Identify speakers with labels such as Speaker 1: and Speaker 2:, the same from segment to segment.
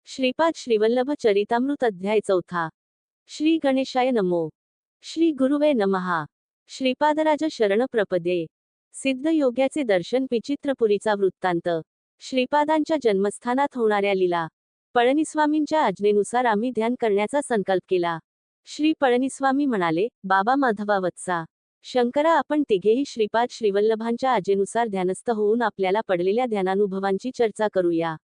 Speaker 1: श्रीपाद श्रीवल्लभ चरितामृत अध्याय 4. श्री गणेशाय नमो. श्री गुरुवे नमहा. श्रीपादराज शरण प्रपदे. सिद्ध योग्याचे दर्शन विचित्रपुरीचा वृत्तांत. श्रीपादांच्या जन्मस्थानात होणाऱ्या लीला. पळणीस्वामींच्या आज्ञेनुसार आम्ही ध्यान करण्याचा संकल्प केला. श्री पळणीस्वामी म्हणाले, बाबा माधवा वत्सा शंकरा, आपण तिघेही श्रीपाद श्रीवल्लभांच्या आज्ञेनुसार ध्यानस्थ होऊन आपल्याला पडलेल्या ध्यानानुभवांची चर्चा करूया.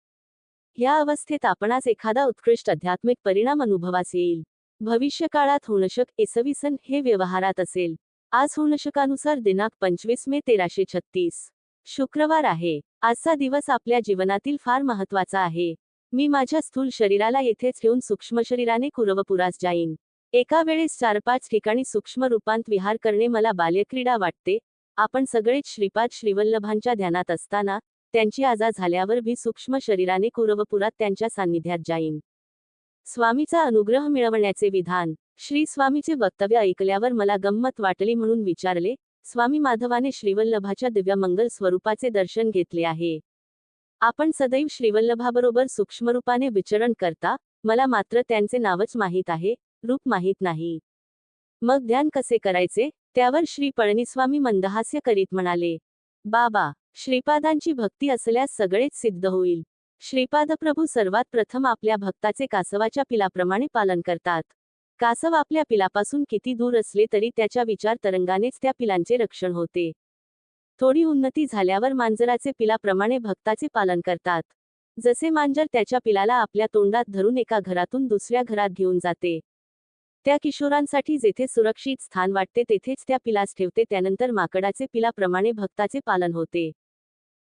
Speaker 1: या अवस्थेत आपणास एखादा उत्कृष्ट आध्यात्मिक परिणाम अनुभवास येईल. भविष्यकाळात होणशक इसवी हे व्यवहारात असेल. आज होणशकानुसार दिनांक 25 मे 1336 शुक्रवार आहे. आजचा दिवस आपल्या जीवनातील फार महत्वाचा आहे. मी माझ्या स्थूल शरीराला येथेच ठेवून सूक्ष्म शरीराने कुरवपुरास जाईन. एका वेळेस 4-5 ठिकाणी सूक्ष्म रूपांत विहार करणे मला बाल्यक्रीडा वाटते. आपण सगळेच श्रीपाद श्रीवल्लभांच्या ध्यानात असताना त्यांची आजा झाल्यावर भी सूक्ष्म शरीराने कुरवपुरात त्यांच्या सान्निध्यात जाईन. स्वामीचा अनुग्रह मिळवण्याचे विधान. श्री स्वामीचे वक्तव्य ऐकल्यावर मला गंमत वाटली म्हणून विचारले, स्वामी माधवाने श्रीवल्लभाच्या दिव्यमंगल स्वरूपाचे दर्शन घेतले आहे. आपण सदैव श्रीवल्लभाबरोबर सूक्ष्मरूपाने विचरण करता, मला मात्र त्यांचे नावच माहीत आहे, रूप माहीत नाही. मग ध्यान कसे करायचे? त्यावर श्री पळणीस्वामी मंदहास्य करीत म्हणाले, बाबा, श्रीपादांची भक्ती असल्यास सगळेच सिद्ध होईल. श्रीपादप्रभू सर्वात प्रथम आपल्या भक्ताचे कासवाच्या पिलाप्रमाणे पालन करतात. कासव आपल्या पिलापासून किती दूर असले तरी त्याच्या विचार तरंगानेच त्या पिलांचे रक्षण होते. थोडी उन्नती झाल्यावर मांजराचे पिलाप्रमाणे भक्ताचे पालन करतात. जसे मांजर त्याच्या पिलाला आपल्या तोंडात धरून एका घरातून दुसऱ्या घरात घेऊन जाते. त्या किशोरांसाठी जेथे सुरक्षित स्थान वाटते तेथेच त्या पिलास ठेवते. त्यानंतर माकडाचे पिलाप्रमाणे भक्ताचे पालन होते.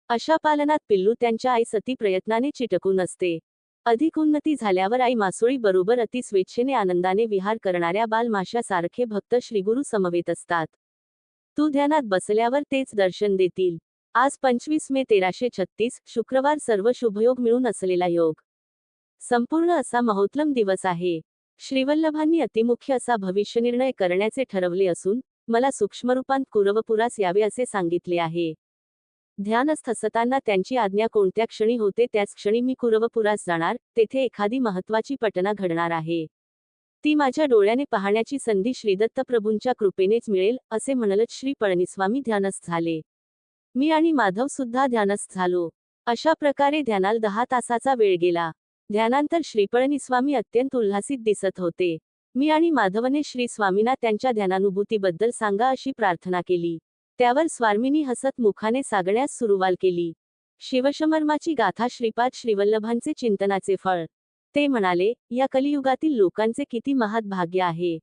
Speaker 1: अशा पालनात पिल्लू त्यांच्या आई सती प्रयत्नाने चिटकून असते. अधिक उन्नती झाल्यावर आई मासोळी बरोबर अति स्वेच्छेने आनंदाने विहार करणाऱ्या बालमाशासारखे भक्त श्रीगुरु समवेत असतात. तू ध्यानात बसल्यावर तेच दर्शन देतील. आज 25 मे 1336 शुक्रवार सर्व शुभयोग मिळून असलेला योग. संपूर्ण असा महोत्तम दिवस आहे. श्रीवल्लभांनी अतिमुख्य असा भविष्यनिर्णय करण्याचे ठरवले असून मला सूक्ष्मरूपांत कुरवपुरास यावे असे सांगितले आहे. ध्यानस्थ असताना त्यांची आज्ञा कोणत्या क्षणी होते त्याच क्षणी मी कुरवपुरास जाणार. तेथे एखादी महत्वाची घटना घडणार आहे. ती माझ्या डोळ्याने पाहण्याची संधी श्रीदत्त प्रभूंच्या कृपेनेच मिळेल असे म्हणलच श्री पळणीस्वामी ध्यानस्थ झाले. मी आणि माधव सुद्धा ध्यानस्थ झालो. अशा प्रकारे ध्यानाला 10 तासाचा वेळ गेला. ध्यानांतर श्री पळणीस्वामी अत्यंत उल्हासित दिसत होते. मी आणि माधवने श्री स्वामींना त्यांच्या ध्यानानुभूतीबद्दल सांगा अशी प्रार्थना केली. त्यावर स्वामींनी हसत मुखाने सांगण्यास सुरुवात केली. शिवशमर्माची गाथा. श्रीपाद श्रीवल्लभांचे चिंतनाचे फळ. ते म्हणाले, या कलियुगातील लोकांचे किती महात भाग्य आहे.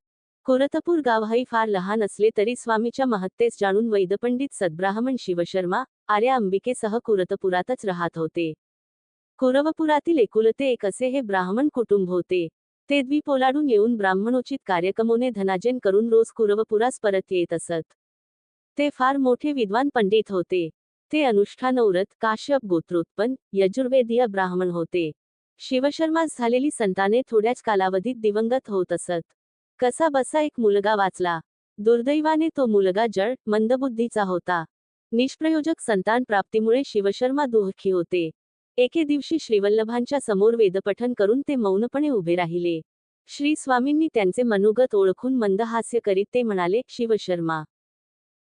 Speaker 1: कुरतपूर गावही फार लहान असले तरी स्वामीच्या महत्तेस जाणून वैदपंडित सद्ब्राह्मण शिवशर्मा आर्या अंबिकेसह कुरतपुरातच राहत होते. कुरवपुरातील एकुलते एक असे हे ब्राह्मण कुटुंब होते. ते द्वीप ओलांडून येऊन ब्राह्मणोचित कार्यक्रमोने धनार्जन करून रोज कुरवपुरास परत येत असत. ते फार मोठे विद्वान पंडित होते. ते अनुष्ठानव्रत, काश्यप गोत्रोत्पन्न, यजुर्वेदीय ब्राह्मण होते. शिवशर्मास झालेली संताने थोड्याच कालावधीत दिवंगत होत असत. कसा बसा एक मुलगा वाचला. दुर्दैवाने तो मुलगा जड मंदबुद्धीचा होता. निष्प्रयोजक संतान प्राप्तीमुळे शिवशर्मा दुःखी होते. एके दिवशी श्रीवल्लभांच्या समोर वेदपठन करून ते मौनपणे उभे राहिले. श्री स्वामींनी त्यांचे मनोगत ओळखून मंद हास्य करीत ते म्हणाले, शिवशर्मा,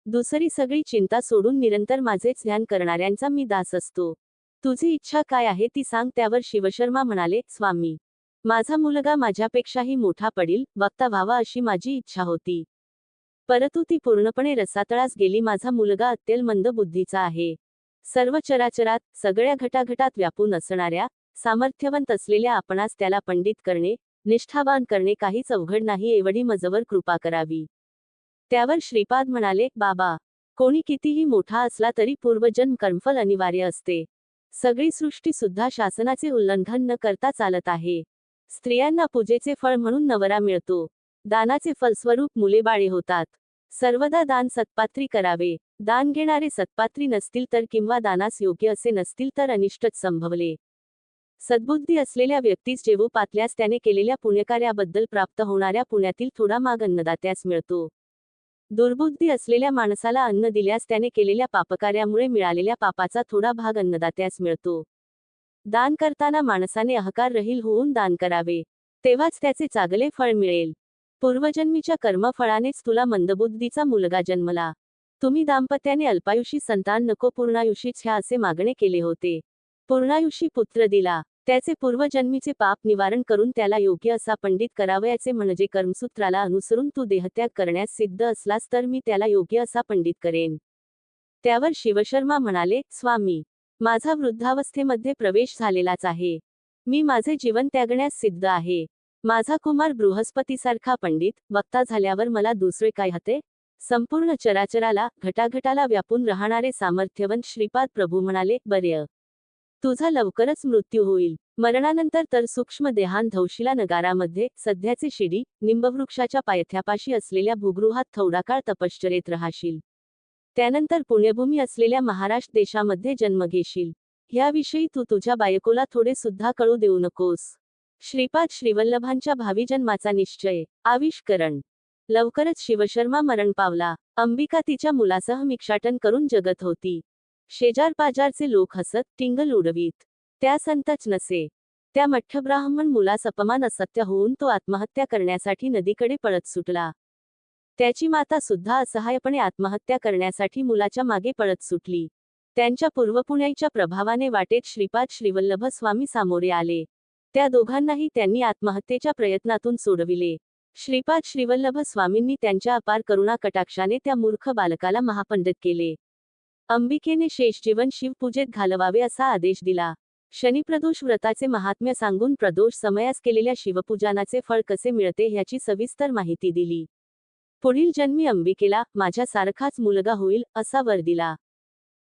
Speaker 1: दुसरी सगळी चिंता सोडून निरंतर माझेच ध्यान करणाऱ्यांचा मी दास असतो. तुझी इच्छा काय आहे ती सांग. त्यावर शिवशर्मा म्हणाले, स्वामी, माझा मुलगा माझ्यापेक्षाही मोठा पडील वक्ता व्हावा अशी माझी इच्छा होती. परंतु ती पूर्णपणे रसातळास गेली. माझा मुलगा अत्यंत मंद बुद्धीचा आहे. सर्व चराचरात सगळ्या घटाघटात व्यापून असणाऱ्या सामर्थ्यवंत असलेल्या आपणास त्याला पंडित करणे, निष्ठावान करणे काहीच अवघड नाही. एवढी मजवर कृपा करावी. त्यावर श्रीपाद म्हणाले, बाबा, कोणी कितीही मोठा असला तरी पूर्वजन्म कर्मफल अनिवार्य असते. सगळी सृष्टी सुद्धा शासनाचे उल्लंघन न करता चालत आहे. स्त्रियांना पूजेचे फळ म्हणून नवरा मिळतो. दानाचे फलस्वरूप मुले बाळे होतात. सर्वदा दान सत्पात्री करावे. दान घेणारे सत्पात्री नसतील तर किंवा दानास योग्य असे नसतील तर अनिष्टच संभवले. सद्बुद्धी असलेल्या व्यक्तीस जेवू पातल्यास त्याने केलेल्या पुण्यकार्याबद्दल प्राप्त होणाऱ्या पुण्यातील थोडा भाग अन्नदात्यास मिळतो. दुर्बुद्धी असलेल्या माणसाला अन्न दिल्यास त्याने केलेल्या पापकार्यामुळे मिळालेल्या पापाचा थोडा भाग अन्नदात्यास मिळतो. दान करताना माणसाने अहंकार रहित होऊन दान करावे, तेव्हाच त्याचे चांगले फळ मिळेल. पूर्वजन्मीच्या कर्मफळानेच तुला मंदबुद्धीचा मुलगा जन्मला. तुम्ही दाम्पत्याने अल्पायुषी संतान नको पूर्णायुषीच ह्या असे मागणे केले होते. पूर्णायुषी पुत्र दिला. त्याचे पूर्वजन्मीचे पाप निवारण करून त्याला योग्य असा पंडित करावयाचे, म्हणजे कर्मसूत्राला अनुसरून तू देहत्याग करण्यास सिद्ध असलास तर मी त्याला योग्य असा पंडित करेन. त्यावर शिवशर्मा म्हणाले, स्वामी, माझा वृद्धावस्थेमध्ये प्रवेश झालेलाच आहे. मी माझे जीवन त्यागण्यास सिद्ध आहे. माझा कुमार बृहस्पतीसारखा पंडित, वक्ता झाल्यावर मला दुसरे काय हते? संपूर्ण चराचराला, घटाघटाला व्यापून राहणारे सामर्थ्यवंत श्रीपाद प्रभू म्हणाले, बर्य, तुझा लवकरच मृत्यू होईल. मरणानंतर तर सूक्ष्म देहांत धौशिला नगारामध्ये, सध्याचे शिडी, निंबवृक्षाच्या पायथ्यापाशी असलेल्या भूगृहात थोडा काळ तपश्चर्येत राहशील. त्यानंतर पुण्यभूमी असलेल्या महाराष्ट्र देशामध्ये जन्म घेशील. ह्याविषयी तू तुझ्या बायकोला थोडे सुद्धा कळू देऊ नकोस. श्रीपाद श्रीवल्लभांच्या भावी जन्माचा निश्चय. आविष्करण. लवकरच शिवशर्मा मरण पावला. अंबिका तिच्या मुलासह भिक्षाटन करून जगत होती. शेजारपाजारचे लोक हसत, टिंगल उडवीत. त्या संतच नसे. त्या मठ्ठब्राह्मण मुलास अपमान असत्य होऊन तो आत्महत्या करण्यासाठी नदीकडे पळत सुटला. त्याची माता सुद्धा असहायपणे आत्महत्या करण्यासाठी मुलाच्या मागे पळत सुटली. त्यांच्या पूर्वपुण्याईच्या प्रभावाने वाटेत श्रीपाद श्रीवल्लभ स्वामी सामोरे आले. त्या दोघांनाही त्यांनी आत्महत्येच्या प्रयत्नातून सोडविले. श्रीपाद श्रीवल्लभ स्वामींनी त्यांच्या अपार करुणा कटाक्षाने त्या मूर्ख बालकाला महापंडित केले. अंबिकेने शेष जीवन शिवपूजेत घालवावे असा आदेश दिला. शनिप्रदोष व्रताचे महात्म्य सांगून प्रदोष समयास केलेल्या शिवपूजनाचे फळ कसे मिळते ह्याची सविस्तर माहिती दिली. पुढील जन्मी अंबिकेला माझ्यासारखाच मुलगा होईल असा वर दिला.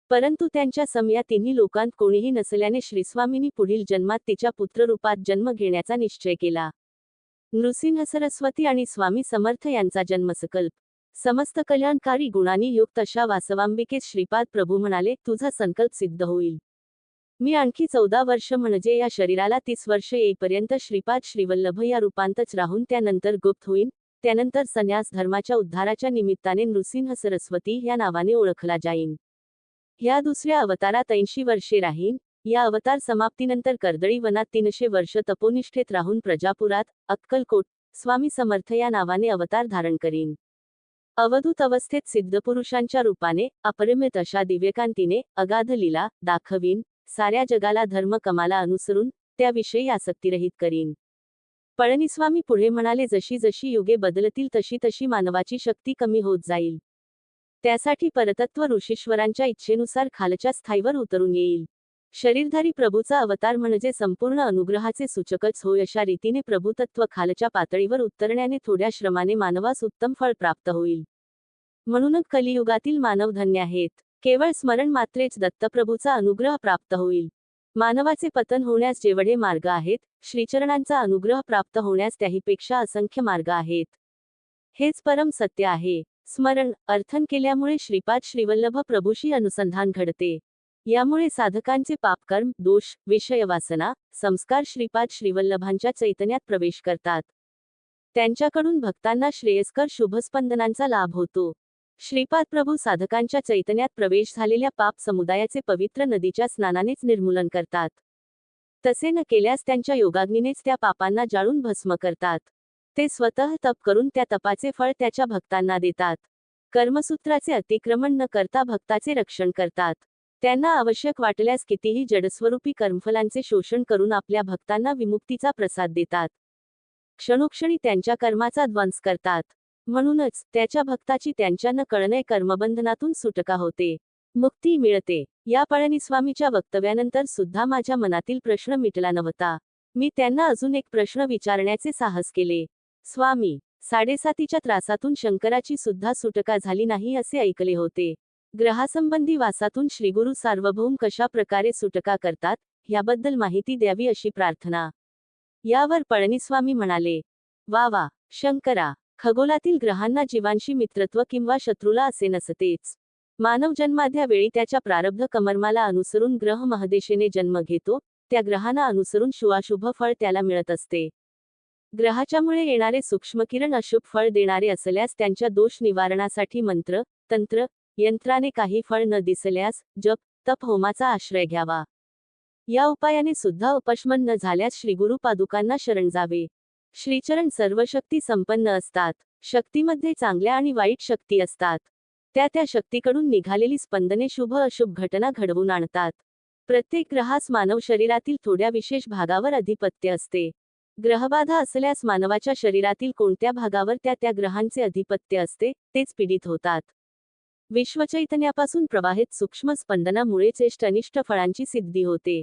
Speaker 1: परंतु त्यांच्या समया तिन्ही लोकांत कोणीही नसल्याने श्रीस्वामींनी पुढील जन्मात तिच्या पुत्ररूपात जन्म घेण्याचा निश्चय केला. नृसिंह सरस्वती आणि स्वामी समर्थ यांचा जन्मसंकल्प. समस्त कल्याणकारी गुणांनी युक्त अशा वासवांबिकेस श्रीपाद प्रभू म्हणाले, तुझा संकल्प सिद्ध होईल. मी आणखी 14 वर्ष म्हणजे या शरीराला 30 वर्ष येईपर्यंत श्रीपाद श्रीवल्लभ या रूपांतच राहून त्यानंतर गुप्त होईन. त्यानंतर संन्यास धर्माच्या उद्धाराच्या निमित्ताने नृसिंह सरस्वती या नावाने ओळखला जाईन. ह्या दुसऱ्या अवतारात 80 वर्षे राहीन. या अवतार समाप्तीनंतर कर्दळी वनात 300 वर्ष तपोनिष्ठेत राहून प्रजापुरात, अक्कलकोट, स्वामी समर्थ या नावाने अवतार धारण करीन. अवधूत अवस्थेत सिद्धपुरुषांच्या रूपाने, अपरिमित अशा दिव्यकांतीने, अगाध लीला दाखवीन. साऱ्या जगाला धर्म कमाला अनुसरून, त्याविषयी आसक्तीरहित करीन. पळणीस्वामी पुढे म्हणाले, जशी जशी युगे बदलतील तशी तशी मानवाची शक्ती कमी होत जाईल. त्यासाठी परतत्व ऋषीश्वरांच्या इच्छेनुसार खालच्या स्थायीवर उतरून येईल. शरीरधारी प्रभूचा अवतार म्हणजे संपूर्ण अनुग्रहाचे सूचकच होय. अशा रीतीने प्रभुतत्व खालच्या पातळीवर उतरण्याने थोड्या श्रमाने मानवास उत्तम फळ प्राप्त होईल. म्हणूनच कलियुगातील मानव धन्य आहेत. केवळ स्मरण मात्रेच दत्तप्रभूचा अनुग्रह प्राप्त होईल. मानवाचे पतन होण्यास जेवढे मार्ग आहेत, श्रीचरणांचा अनुग्रह प्राप्त होण्यास त्याहीपेक्षा असंख्य मार्ग आहेत. हेच परम सत्य आहे. स्मरण, अर्थन केल्यामुळे श्रीपाद श्रीवल्लभ प्रभूशी अनुसंधान घडते. यामुळे साधकांचे पापकर्म, दोष, विषयवासना, संस्कार श्रीपाद श्रीवल्लभांच्या चैतन्यात प्रवेश करतात. त्यांच्याकडून भक्तांना श्रेयस्कर शुभस्पंदनांचा लाभ होतो. श्रीपाद प्रभू साधकांच्या चैतन्यात प्रवेश झालेल्या पाप समुदायाचे पवित्र नदीच्या स्नानानेच निर्मूलन करतात. तसे न केल्यास त्यांच्या योगाग्नीनेच त्या पापांना जाळून भस्म करतात. ते स्वतः तप करून त्या तपाचे फळ त्याच्या भक्तांना देतात. कर्मसूत्राचे अतिक्रमण न करता भक्ताचे रक्षण करतात. त्यांना आवश्यक वाटल्यास कितीही जडस्वरूपी कर्मफलांचे शोषण करून आपल्या भक्तांना विमुक्तीचा प्रसाद देतात. क्षणोक्षणी त्यांच्या कर्माचा ध्वंस करतात. म्हणूनच त्याच्या भक्ताची त्यांच्या न कळणे कर्मबंधनातून सुटका होते, मुक्ती मिळते. या पळणीस्वामीच्या वक्तव्यानंतर सुद्धा माझ्या मनातील प्रश्न मिटला नव्हता. मी त्यांना अजून एक प्रश्न विचारण्याचे साहस केले. स्वामी, 7.5च्या त्रासातून शंकराची सुद्धा सुटका झाली नाही असे ऐकले होते. ग्रहासंबंधी वासातून श्रीगुरु सार्वभौम कशा प्रकारे सुटका करतात, ह्याबद्दल माहिती द्यावी अशी प्रार्थना. यावर पळणीस्वामी म्हणाले, वा वा शंकरा, खगोलातील ग्रहांना जीवांशी मित्रत्व किंवा शत्रुला असे नसतेच. मानव जन्माद्या वेळी त्याच्या प्रारब्ध कर्माला अनुसरून ग्रह महदेशेने जन्म घेतो. त्या ग्रहांना अनुसरून शुभाशुभ फळ त्याला मिळत असते. ग्रहाच्यामुळे येणारे सूक्ष्मकिरण अशुभ फळ देणारे असल्यास त्यांच्या दोष निवारणासाठी मंत्र, तंत्र, यंत्राने काही फळ न दिसल्यास जप, तप, होमाचा आश्रय घ्यावा. या उपायाने सुद्धा अपशमन न झाल्यास श्रीगुरु पादुकांना शरण जावे. श्रीचरण सर्व शक्ती संपन्न असतात. शक्तीमध्ये चांगल्या आणि वाईट शक्ती असतात. त्या शक्तीकडून निघालेली स्पंदने शुभ अशुभ घटना घडवून आणतात. प्रत्येक ग्रहास मानव शरीरातील थोड्या विशेष भागावर अधिपत्य असते. ग्रहबाधा असल्यास मानवाच्या शरीरातील कोणत्या भागावर त्या ग्रहांचे अधिपत्य असते तेच पीडित होतात. विश्वचैतन्यापासून प्रवाहित सूक्ष्म स्पंदनामुळे चेष्ट अनिष्ट फळांची सिद्धी होते.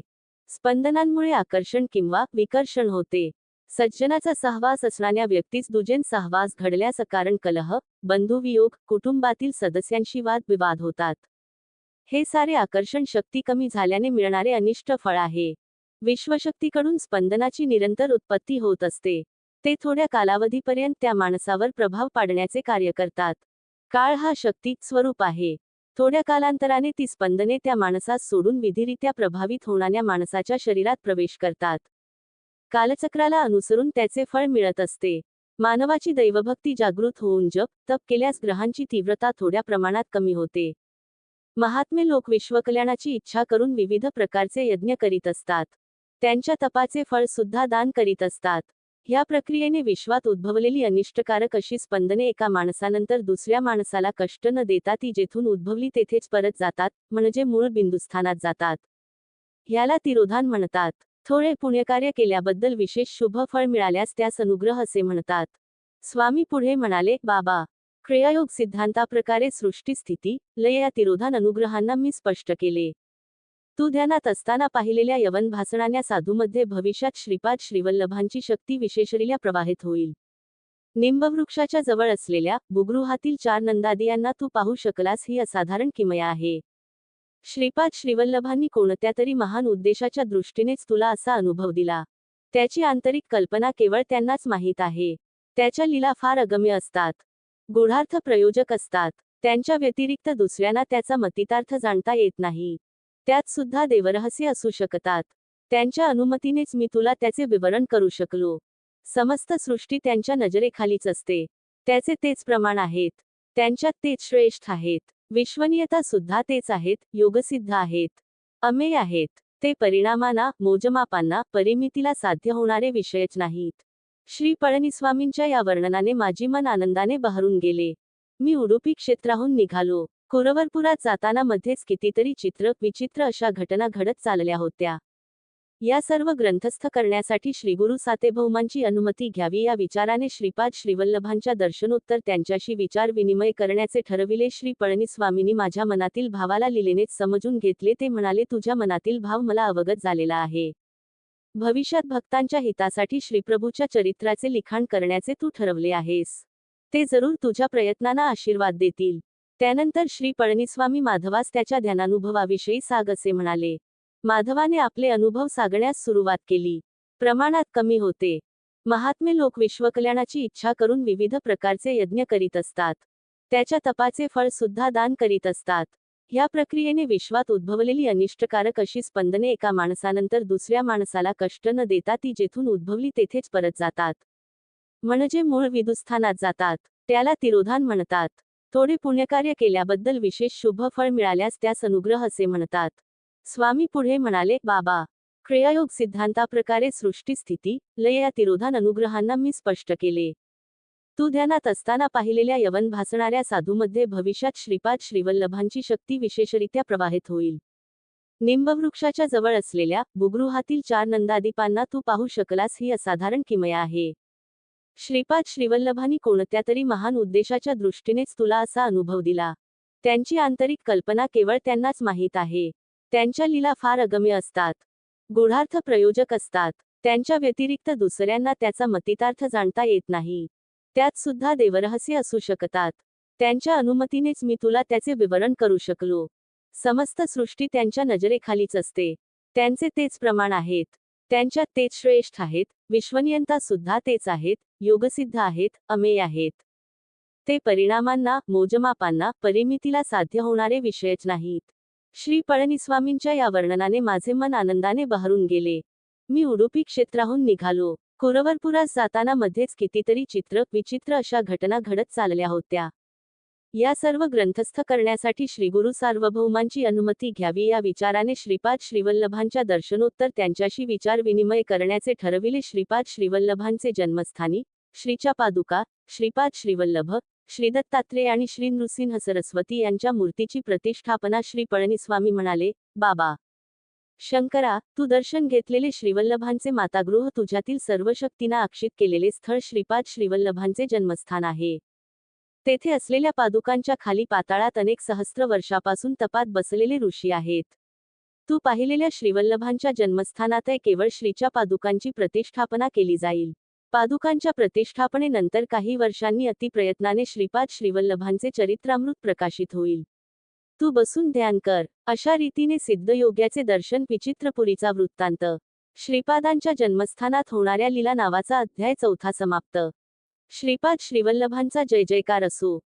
Speaker 1: स्पंदनांमुळे आकर्षण किंवा विकर्षण होते. सज्जनाचा सहवास असणाऱ्या व्यक्तीस दुजेन सहवास घडल्यास अकारण कलह, बंधुवियोग, कुटुंबातील सदस्यांशी वादविवाद होतात. हे सारे आकर्षण शक्ती कमी झाल्याने मिळणारे अनिष्ट फळ आहे. विश्वशक्तीकडून स्पंदनाची निरंतर उत्पत्ती होत असते. ते थोड्या कालावधीपर्यंत त्या माणसावर प्रभाव पाडण्याचे कार्य करतात. काळ हा शक्ती स्वरूप आहे. थोड्या कालांतराने ती स्पंदने त्या माणसास सोडून विधिरित्या प्रभावित होणाऱ्या माणसाच्या शरीरात प्रवेश करतात. कालचक्राला अनुसरून त्याचे फळ मिळत असते. मानवाची दैवभक्ती जागृत होऊन जप तप केल्यास ग्रहांची तीव्रता थोड्या प्रमाणात कमी होते. महात्मे लोक विश्वकल्याणाची इच्छा करून विविध प्रकारचे यज्ञ करीत असतात. त्यांच्या तपाचे फळ सुद्धा दान करीत असतात. ह्या प्रक्रियेने विश्वात उद्भवलेली अनिष्टकारक अशी स्पंदने एका माणसानंतर दुसऱ्या माणसाला कष्ट न देता ती जेथून उद्भवली तेथेच परत जातात, म्हणजे मूळ बिंदुस्थानात जातात. ह्याला तिरोधान म्हणतात. थोडे पुण्यकार्य केल्याबद्दल विशेष शुभ फळ मिळाल्यास त्यास अनुग्रह असे म्हणतात. स्वामी पुढे म्हणाले, बाबा, क्रियायोग सिद्धांताप्रकारे सृष्टी स्थिती लय या तिरोधान अनुग्रहांना मी स्पष्ट केले. तू ध्यानात असताना पाहिलेल्या यवन भासणाऱ्या साधूमध्ये भविष्यात श्रीपाद श्रीवल्लभांची शक्ती विशेषरीत्या प्रवाहित होईल. निंबवृक्षाच्या जवळ असलेल्या बुगृहातील 4 नंदादियांना तू पाहू शकलास ही असाधारण किमया आहे. श्रीपाद श्रीवल्लभांनी कोणत्या तरी महान उद्देशाच्या दृष्टीनेच तुला असा अनुभव दिला. त्याची आंतरिक कल्पना केवळ त्यांनाच माहीत आहे. त्याच्या लीला फार अगम्य असतात. गूढार्थ प्रयोजक असतात. त्यांच्या व्यतिरिक्त दुसऱ्यांना त्याचा मतितार्थ जाणता येत नाही. त्यात सुद्धा देवरहस्य असू शकतात. त्यांच्या अनुमतीनेच मी तुला त्याचे विवरण करू शकलो. समस्त सृष्टी त्यांच्या नजरेखालीच असते. त्याचे तेच प्रमाण आहेत. त्यांच्यात तेच श्रेष्ठ आहेत. विश्वनीयता सुद्धा तेच आहेत. योगसिद्ध आहेत. अमेय आहेत. ते परिणामांना, मोजमापांना, परिमितीला साध्य होणारे विषयच नाहीत. श्री पळणीस्वामींच्या या वर्णनाने माझी मन आनंदाने बहरून गेले. मी उडुपी क्षेत्राहून निघालो. कुरवरपुरात जाताना मध्येच कितीतरी चित्र विचित्र अशा घटना घडत चालल्या होत्या. या सर्व ग्रंथस्थ करण्यासाठी श्रीगुरु सातेभौमांची अनुमती घ्यावी या विचाराने श्रीपाद श्रीवल्लभांच्या दर्शनोत्तर त्यांच्याशी विचार विनिमय करण्याचे ठरविले. श्री पळणीस्वामींनी माझ्या मनातील भावाला लीलेनेच समजून घेतले. ते म्हणाले, तुझ्या मनातील भाव मला अवगत झालेला आहे. भविष्यात भक्तांच्या हितासाठी श्रीप्रभूच्या चरित्राचे लिखाण करण्याचे तू ठरवले आहेस. ते जरूर तुझ्या प्रयत्नांना आशीर्वाद देतील. त्यानंतर श्री पळणीस्वामी माधवास त्याच्या ध्यानानुभवाविषयी साग असे म्हणाले. माधवाने आपले अनुभव सांगण्यास सुरुवात केली. प्रमाणात कमी होते. महात्मे लोक विश्वकल्याणाची इच्छा करून विविध प्रकारचे यज्ञ करीत असतात. त्याच्या तपाचे फळ सुद्धा दान करीत असतात. ह्या प्रक्रियेने विश्वात उद्भवलेली अनिष्टकारक अशी स्पंदने एका माणसानंतर दुसऱ्या माणसाला कष्ट न देता ती जेथून उद्भवली तेथेच परत जातात, म्हणजे मूळ विदुस्थानात जातात. त्याला तिरोधान म्हणतात. थोडे पुण्यकार्य केल्याबद्दल विशेष शुभ फळ मिळाल्यास त्यास अनुग्रह असे म्हणतात. स्वामी पुढे म्हणाले, बाबा, क्रियायोग सिद्धांताप्रकारे सृष्टी स्थिती लय या तिरोधान अनुग्रहांना मी स्पष्ट केले. तू ध्यानात असताना पाहिलेल्या यवन भासणाऱ्या साधूमध्ये भविष्यात श्रीपाद श्रीवल्लभांची शक्ती विशेषरित्या प्रवाहित होईल. निंबवृक्षाच्या जवळ असलेल्या बुगृहातील 4 नंदादीपांना तू पाहू शकलास ही असाधारण किमया आहे. श्रीपाद श्रीवल्लभांनी कोणत्या तरी महान उद्देशाच्या दृष्टीनेच तुला असा अनुभव दिला. त्यांची आंतरिक कल्पना केवळ त्यांनाच माहीत आहे. त्यांच्या लीला फार अगम्य असतात. गूढार्थ प्रयोजक असतात. त्यांच्या व्यतिरिक्त दुसऱ्यांना त्याचा मतितार्थ जाणता येत नाही. त्यात सुद्धा देवरहस्य असू शकतात. त्यांच्या अनुमतीनेच मी तुला त्याचे विवरण करू शकलो. समस्त सृष्टी त्यांच्या नजरेखालीच असते. त्यांचे तेच प्रमाण आहेत. त्यांच्यात तेच श्रेष्ठ आहेत. विश्वनीयता सुद्धा तेच आहेत. योगसिद्ध आहेत. अमेय आहेत. ते परिणामांना, मोजमापांना, परिमितीला साध्य होणारे विषयच नाहीत. श्री पळणीस्वामींच्या या वर्णनाने माझे मन आनंदाने बहरून गेले. मी उडुपी क्षेत्राहून निघालो. कुरवरपुरास जाताना मध्येच कितीतरी चित्र विचित्र अशा घटना घडत चालल्या होत्या. या सर्व ग्रंथस्थ करण्यासाठी श्रीगुरु सार्वभौमांची अनुमती घ्यावी या विचाराने श्रीपाद श्रीवल्लभांच्या दर्शनोत्तर त्यांच्याशी विचार विनिमय करण्याचे ठरविले. श्रीपाद श्रीवल्लभांचे जन्मस्थानी श्रीच्या पादुका, श्रीपाद श्रीवल्लभ, श्री दत्तात्रेय आणि श्री नृसिंह सरस्वती यांच्या मूर्तीची प्रतिष्ठापना. श्री पळणीस्वामी म्हणाले, बाबा शंकरा, तू दर्शन घेतलेले श्रीवल्लभांचे मातागृह, तुझ्यातील सर्व शक्तींना अक्षित केलेले स्थळ श्रीपाद श्रीवल्लभांचे जन्मस्थान आहे. तेथे असलेल्या पादुकांच्या खाली पाताळात अनेक सहस्त्र वर्षापासून तपात बसलेले ऋषी आहेत. तू पाहिलेल्या श्रीवल्लभांच्या जन्मस्थानातही केवळ श्रीच्या पादुकांची प्रतिष्ठापना केली जाईल. पादुकांच्या प्रतिष्ठापनेनंतर काही वर्षांनी अतिप्रयत्नाने श्रीपाद श्रीवल्लभांचे चरित्रामृत प्रकाशित होईल. तू बसून ध्यान कर. अशा रीतीने सिद्धयोग्याचे दर्शन विचित्रपुरीचा वृत्तांत. श्रीपादांच्या जन्मस्थानात होणाऱ्या लीला नावाचा अध्याय 4 समाप्त. श्रीपाद श्रीवल्लभांचा जय जयकार असो.